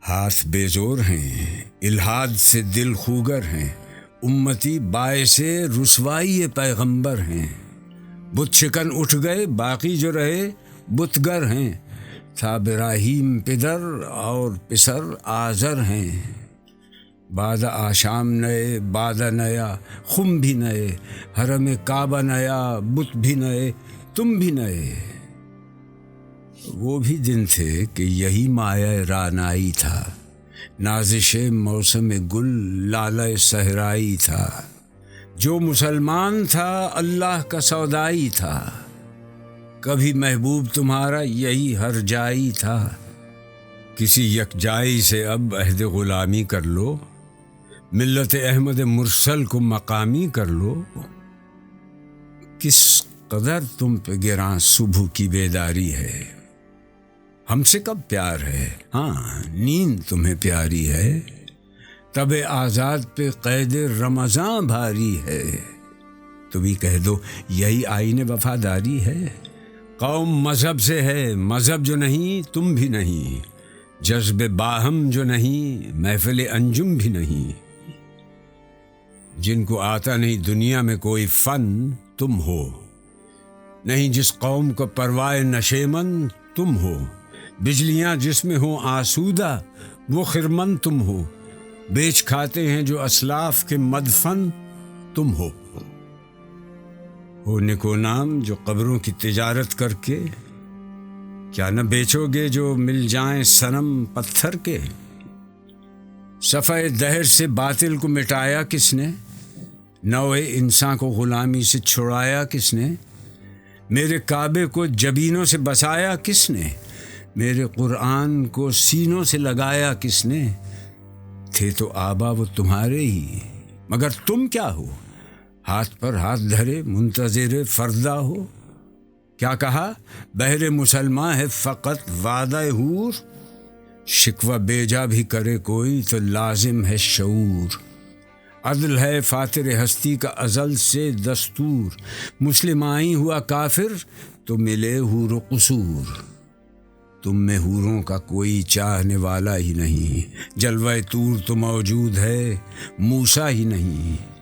ہاتھ بے زور ہیں، الحاد سے دل خوگر ہیں، امتی باعث رسوائی پیغمبر ہیں۔ بت شکن اٹھ گئے، باقی جو رہے بتگر ہیں۔ تھا ابراہیم پدر اور پسر آزر ہیں۔ بعد آشام نئے، بعد نیا خم بھی نئے، حرم کعبہ نیا، بت بھی نئے، تم بھی نئے۔ وہ بھی دن تھے کہ یہی مایہ رعنائی تھا، نازش موسم گل لالہ صحرائی تھا۔ جو مسلمان تھا اللہ کا سودائی تھا، کبھی محبوب تمہارا یہی ہر جائی تھا۔ کسی یکجائی سے اب عہد غلامی کر لو، ملت احمد مرسل کو مقامی کر لو۔ کس قدر تم پہ گراں صبح کی بیداری ہے، ہم سے کب پیار ہے، ہاں نیند تمہیں پیاری ہے۔ تب آزاد پہ قید رمضاں بھاری ہے، تو بھی کہہ دو یہی آئین وفاداری ہے۔ قوم مذہب سے ہے، مذہب جو نہیں تم بھی نہیں، جذب باہم جو نہیں محفل انجم بھی نہیں۔ جن کو آتا نہیں دنیا میں کوئی فن تم ہو، نہیں جس قوم کو پرواہ نشیمن تم ہو۔ بجلیاں جس میں ہوں آسودہ وہ خرمن تم ہو، بیچ کھاتے ہیں جو اسلاف کے مدفن تم ہو۔ نکو نام جو قبروں کی تجارت کر کے، کیا نہ بیچو گے جو مل جائیں صنم پتھر کے۔ صفحہ دہر سے باطل کو مٹایا کس نے، نوع انسان کو غلامی سے چھڑایا کس نے۔ میرے کعبے کو جبینوں سے بسایا کس نے، میرے قرآن کو سینوں سے لگایا کس نے۔ تھے تو آبا وہ تمہارے ہی، مگر تم کیا ہو، ہاتھ پر ہاتھ دھرے منتظر فردا ہو۔ کیا کہا بہر مسلماں ہے فقط وعدہ حور، شکوہ بیجا بھی کرے کوئی تو لازم ہے شعور۔ عدل ہے فاتر ہستی کا ازل سے دستور، مسلم آئی ہوا کافر تو ملے حور و قصور۔ تم میں حوروں کا کوئی چاہنے والا ہی نہیں، جلوہ طور تو موجود ہے موسیٰ ہی نہیں۔